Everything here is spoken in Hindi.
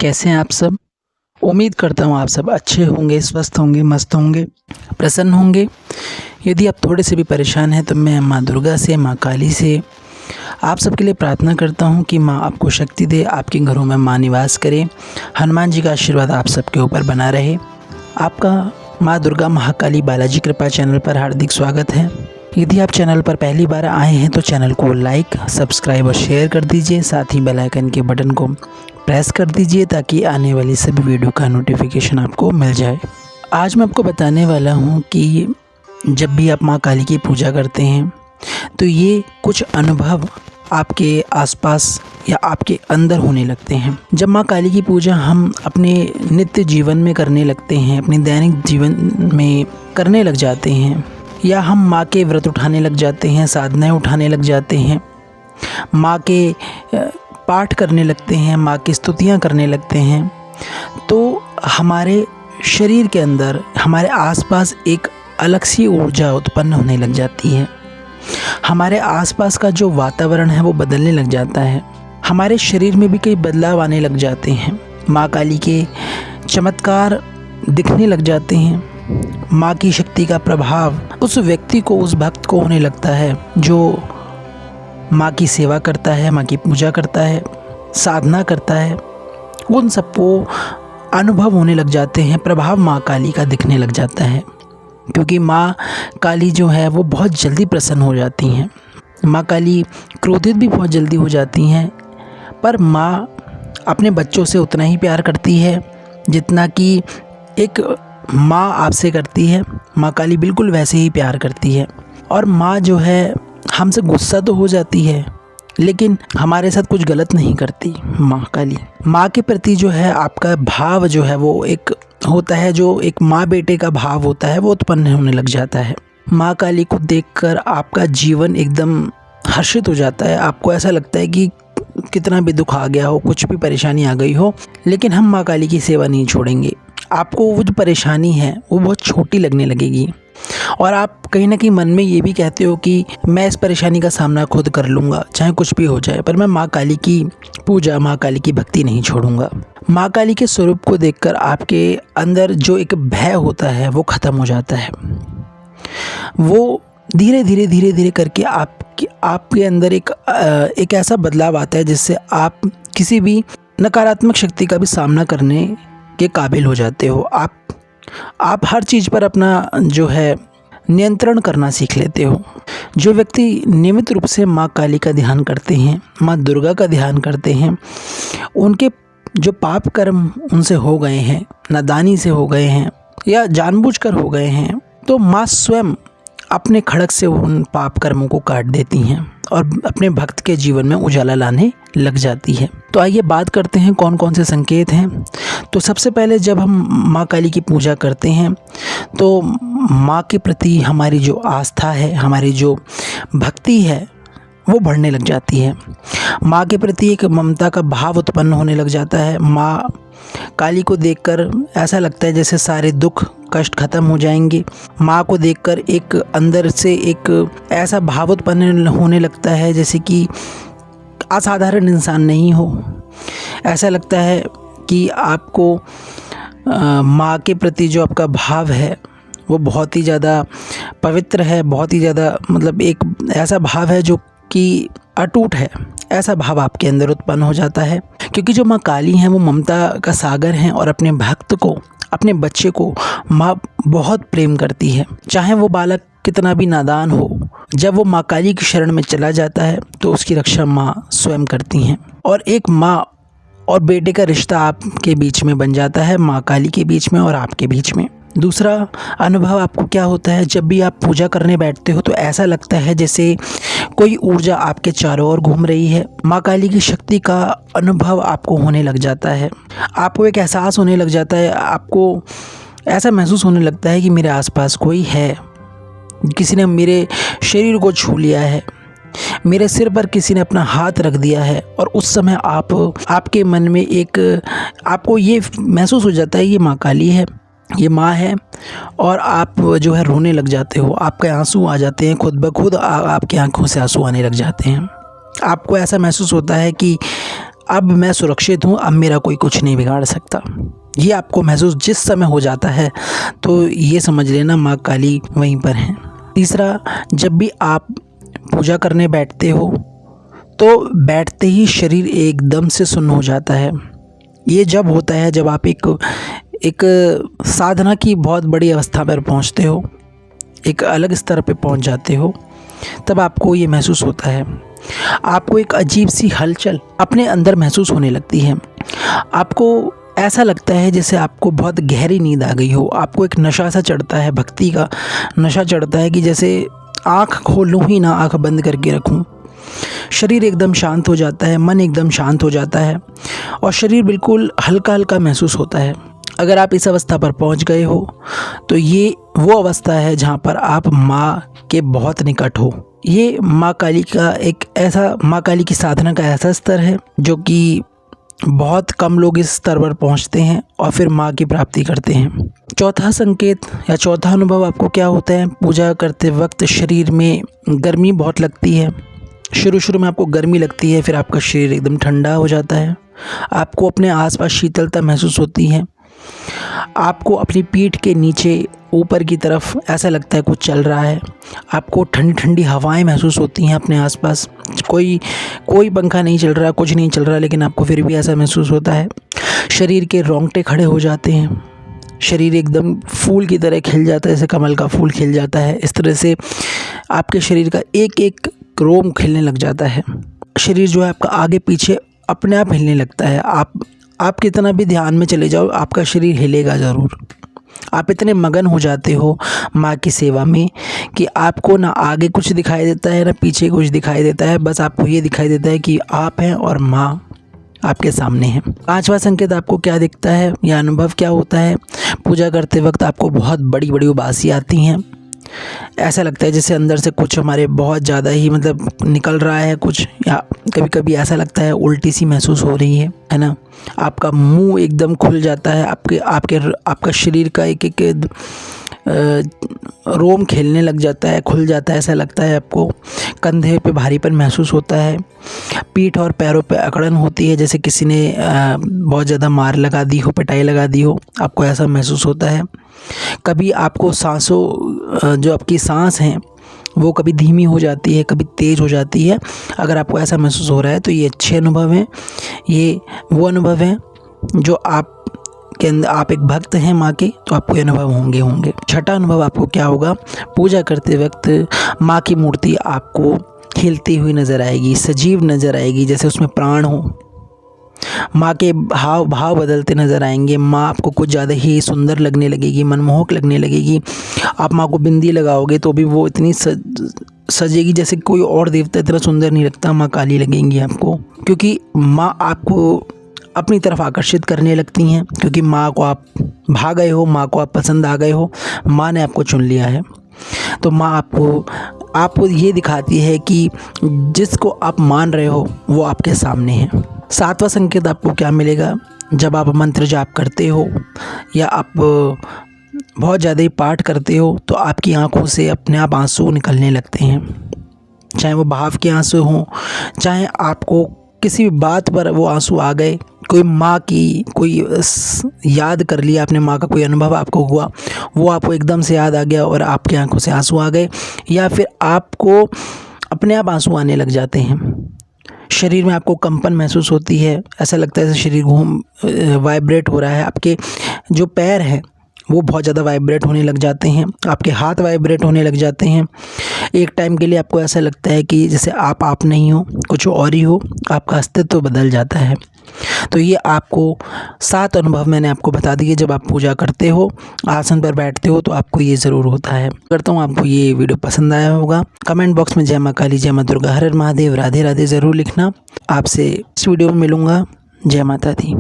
कैसे हैं आप सब। उम्मीद करता हूँ आप सब अच्छे होंगे, स्वस्थ होंगे, मस्त होंगे, प्रसन्न होंगे। यदि आप थोड़े से भी परेशान हैं तो मैं माँ दुर्गा से, माँ काली से आप सबके लिए प्रार्थना करता हूँ कि माँ आपको शक्ति दे, आपके घरों में माँ निवास करे, हनुमान जी का आशीर्वाद आप सबके ऊपर बना रहे। आपका माँ दुर्गा महाकाली बालाजी कृपा चैनल पर हार्दिक स्वागत है। यदि आप चैनल पर पहली बार आए हैं तो चैनल को लाइक, सब्सक्राइब और शेयर कर दीजिए। साथ ही बेल आइकन के बटन को प्रेस कर दीजिए ताकि आने वाली सभी वीडियो का नोटिफिकेशन आपको मिल जाए। आज मैं आपको बताने वाला हूँ कि जब भी आप माँ काली की पूजा करते हैं तो ये कुछ अनुभव आपके आसपास या आपके अंदर होने लगते हैं। जब माँ काली की पूजा हम अपने नित्य जीवन में करने लगते हैं, अपने दैनिक जीवन में करने लग जाते हैं, या हम माँ के व्रत उठाने लग जाते हैं, साधनाएं उठाने लग जाते हैं, माँ के पाठ करने लगते हैं, माँ की स्तुतियाँ करने लगते हैं, तो हमारे शरीर के अंदर, हमारे आसपास एक अलग सी ऊर्जा उत्पन्न होने लग जाती है। हमारे आसपास का जो वातावरण है वो बदलने लग जाता है। हमारे शरीर में भी कई बदलाव आने लग जाते हैं। माँ काली के चमत्कार दिखने लग जाते हैं। माँ की शक्ति का प्रभाव उस व्यक्ति को, उस भक्त को होने लगता है जो माँ की सेवा करता है, माँ की पूजा करता है, साधना करता है। उन सबको अनुभव होने लग जाते हैं, प्रभाव माँ काली का दिखने लग जाता है। क्योंकि माँ काली जो है वो बहुत जल्दी प्रसन्न हो जाती हैं। माँ काली क्रोधित भी बहुत जल्दी हो जाती हैं, पर माँ अपने बच्चों से उतना ही प्यार करती है जितना कि एक माँ आपसे करती है। माँ काली बिल्कुल वैसे ही प्यार करती है। और माँ जो है हमसे गुस्सा तो हो जाती है लेकिन हमारे साथ कुछ गलत नहीं करती। माँ काली, माँ के प्रति जो है आपका भाव जो है वो एक होता है, जो एक माँ बेटे का भाव होता है वो उत्पन्न होने लग जाता है। माँ काली को देखकर आपका जीवन एकदम हर्षित हो जाता है। आपको ऐसा लगता है कि कितना भी दुख आ गया हो, कुछ भी परेशानी आ गई हो, लेकिन हम माँ काली की सेवा नहीं छोड़ेंगे। आपको वो जो परेशानी है वो बहुत छोटी लगने लगेगी और आप कहीं ना कहीं मन में ये भी कहते हो कि मैं इस परेशानी का सामना खुद कर लूँगा, चाहे कुछ भी हो जाए, पर मैं माँ काली की पूजा, माँ काली की भक्ति नहीं छोड़ूंगा। माँ काली के स्वरूप को देखकर आपके अंदर जो एक भय होता है वो ख़त्म हो जाता है। वो धीरे धीरे करके आपके अंदर एक ऐसा बदलाव आता है जिससे आप किसी भी नकारात्मक शक्ति का भी सामना करने के काबिल हो जाते हो। आप हर चीज़ पर अपना जो है नियंत्रण करना सीख लेते हो। जो व्यक्ति नियमित रूप से माँ काली का ध्यान करते हैं, माँ दुर्गा का ध्यान करते हैं, उनके जो पाप कर्म उनसे हो गए हैं, नादानी से हो गए हैं या जानबूझकर हो गए हैं, तो माँ स्वयं अपने खड़ग से उन पाप कर्मों को काट देती हैं और अपने भक्त के जीवन में उजाला लाने लग जाती है। तो आइए बात करते हैं कौन कौन से संकेत हैं। तो सबसे पहले जब हम माँ काली की पूजा करते हैं तो माँ के प्रति हमारी जो आस्था है, हमारी जो भक्ति है वो बढ़ने लग जाती है। माँ के प्रति एक ममता का भाव उत्पन्न होने लग जाता है। माँ काली को देखकर ऐसा लगता है जैसे सारे दुख कष्ट खत्म हो जाएंगे। माँ को देखकर एक अंदर से एक ऐसा भाव उत्पन्न होने लगता है जैसे कि असाधारण इंसान नहीं हो। ऐसा लगता है कि आपको माँ के प्रति जो आपका भाव है वो बहुत ही ज़्यादा पवित्र है, बहुत ही ज़्यादा मतलब एक ऐसा भाव है जो कि अटूट है। ऐसा भाव आपके अंदर उत्पन्न हो जाता है क्योंकि जो माँ काली हैं वो ममता का सागर हैं और अपने भक्त को, अपने बच्चे को माँ बहुत प्रेम करती है। चाहे वो बालक कितना भी नादान हो, जब वो माँ काली की शरण में चला जाता है तो उसकी रक्षा माँ स्वयं करती हैं और एक माँ और बेटे का रिश्ता आपके बीच में बन जाता है, माँ काली के बीच में और आपके बीच में। दूसरा अनुभव आपको क्या होता है, जब भी आप पूजा करने बैठते हो तो ऐसा लगता है जैसे कोई ऊर्जा आपके चारों ओर घूम रही है। माँ काली की शक्ति का अनुभव आपको होने लग जाता है। आपको एक एहसास होने लग जाता है, आपको ऐसा महसूस होने लगता है कि मेरे आसपास कोई है, किसी ने मेरे शरीर को छू लिया है, मेरे सिर पर किसी ने अपना हाथ रख दिया है। और उस समय आपके मन में एक आपको ये महसूस हो जाता है ये माँ काली है, ये माँ है, और आप जो है रोने लग जाते हो। आपके आंसू आ जाते हैं, खुद ब खुद आपकी आंखों से आंसू आने लग जाते हैं। आपको ऐसा महसूस होता है कि अब मैं सुरक्षित हूँ, अब मेरा कोई कुछ नहीं बिगाड़ सकता। ये आपको महसूस जिस समय हो जाता है तो ये समझ लेना माँ काली वहीं पर हैं। तीसरा, जब भी आप पूजा करने बैठते हो तो बैठते ही शरीर एकदम से सुन्न हो जाता है। ये जब होता है जब आप एक साधना की बहुत बड़ी अवस्था पर पहुंचते हो, एक अलग स्तर पे पहुंच जाते हो, तब आपको ये महसूस होता है। आपको एक अजीब सी हलचल अपने अंदर महसूस होने लगती है। आपको ऐसा लगता है जैसे आपको बहुत गहरी नींद आ गई हो। आपको एक नशा सा चढ़ता है, भक्ति का नशा चढ़ता है कि जैसे आँख खोलूँ ही ना, आँख बंद करके रखूँ। शरीर एकदम शांत हो जाता है, मन एकदम शांत हो जाता है और शरीर बिल्कुल हल्का हल्का महसूस होता है। अगर आप इस अवस्था पर पहुंच गए हो तो ये वो अवस्था है जहां पर आप माँ के बहुत निकट हो। ये माँ काली का एक ऐसा, माँ काली की साधना का ऐसा स्तर है जो कि बहुत कम लोग इस स्तर पर पहुंचते हैं और फिर माँ की प्राप्ति करते हैं। चौथा संकेत या चौथा अनुभव आपको क्या होता है? पूजा करते वक्त शरीर में गर्मी बहुत लगती है। शुरू में आपको गर्मी लगती है, फिर आपका शरीर एकदम ठंडा हो जाता है। आपको अपने आसपास शीतलता महसूस होती है। आपको अपनी पीठ के नीचे ऊपर की तरफ ऐसा लगता है कुछ चल रहा है। आपको ठंडी ठंडी हवाएं महसूस होती हैं अपने आसपास। कोई पंखा नहीं चल रहा, कुछ नहीं चल रहा, लेकिन आपको फिर भी ऐसा महसूस होता है। शरीर के रोंगटे खड़े हो जाते हैं। शरीर एकदम फूल की तरह खिल जाता है, जैसे कमल का फूल खिल जाता है। इस तरह से आपके शरीर का एक एक रोम खिलने लग जाता है। शरीर जो है आपका आगे पीछे अपने आप हिलने लगता है। आप कितना भी ध्यान में चले जाओ, आपका शरीर हिलेगा ज़रूर। आप इतने मगन हो जाते हो माँ की सेवा में कि आपको ना आगे कुछ दिखाई देता है ना पीछे कुछ दिखाई देता है। बस आपको ये दिखाई देता है कि आप हैं और माँ आपके सामने है। पांचवा संकेत आपको क्या दिखता है या अनुभव क्या होता है? पूजा करते वक्त आपको बहुत बड़ी बड़ी उबासी आती हैं। ऐसा लगता है जैसे अंदर से कुछ हमारे बहुत ज़्यादा ही मतलब निकल रहा है कुछ, या कभी कभी ऐसा लगता है उल्टी सी महसूस हो रही है ना। आपका मुंह एकदम खुल जाता है। आपका शरीर का एक एक रोम खेलने लग जाता है, खुल जाता है। ऐसा लगता है आपको कंधे पे भारीपन महसूस होता है। पीठ और पैरों पे अकड़न होती है, जैसे किसी ने बहुत ज़्यादा मार लगा दी हो, पिटाई लगा दी हो। आपको ऐसा महसूस होता है। कभी आपको सांसों जो आपकी सांस हैं वो कभी धीमी हो जाती है, कभी तेज़ हो जाती है। अगर आपको ऐसा महसूस हो रहा है तो ये अच्छे अनुभव हैं। ये वो अनुभव हैं जो आप के अंदर, आप एक भक्त हैं माँ के, तो आपको ये अनुभव होंगे। छठा अनुभव आपको क्या होगा? पूजा करते वक्त माँ की मूर्ति आपको हिलती हुई नज़र आएगी, सजीव नज़र आएगी, जैसे उसमें प्राण हो। माँ के भाव बदलते नज़र आएंगे। माँ आपको कुछ ज़्यादा ही सुंदर लगने लगेगी, मनमोहक लगने लगेगी। आप माँ को बिंदी लगाओगे तो भी वो इतनी सजेगी जैसे कोई और देवता इतना सुंदर नहीं लगता। माँ काली लगेंगी आपको, क्योंकि माँ आपको अपनी तरफ आकर्षित करने लगती हैं। क्योंकि माँ को आप भा गए हो, माँ को आप पसंद आ गए हो, माँ ने आपको चुन लिया है। तो माँ आपको ये दिखाती है कि जिसको आप मान रहे हो वो आपके सामने है। सातवां संकेत आपको क्या मिलेगा? जब आप मंत्र जाप करते हो या आप बहुत ज़्यादा ही पाठ करते हो तो आपकी आंखों से अपने आप आंसू निकलने लगते हैं। चाहे वो भाव के आंसू हों, चाहे आपको किसी भी बात पर वो आंसू आ गए, कोई माँ की कोई याद कर लिया आपने, माँ का कोई अनुभव आपको हुआ, वो आपको एकदम से याद आ गया और आपकी आंखों से आंसू आ गए, या फिर आपको अपने आप आंसू आने लग जाते हैं। शरीर में आपको कंपन महसूस होती है। ऐसा लगता है जैसे शरीर वाइब्रेट हो रहा है। आपके जो पैर हैं वो बहुत ज़्यादा वाइब्रेट होने लग जाते हैं। आपके हाथ वाइब्रेट होने लग जाते हैं। एक टाइम के लिए आपको ऐसा लगता है कि जैसे आप नहीं हो, कुछ और ही हो। आपका अस्तित्व बदल जाता है। तो ये आपको 7 अनुभव मैंने आपको बता दिए। जब आप पूजा करते हो, आसन पर बैठते हो, तो आपको ये ज़रूर होता है। करता हूँ आपको ये वीडियो पसंद आया होगा। कमेंट बॉक्स में जय माँ काली, जय माँ दुर्गा, हर हर महादेव, राधे राधे ज़रूर लिखना। आपसे इस वीडियो में मिलूँगा। जय माता दी।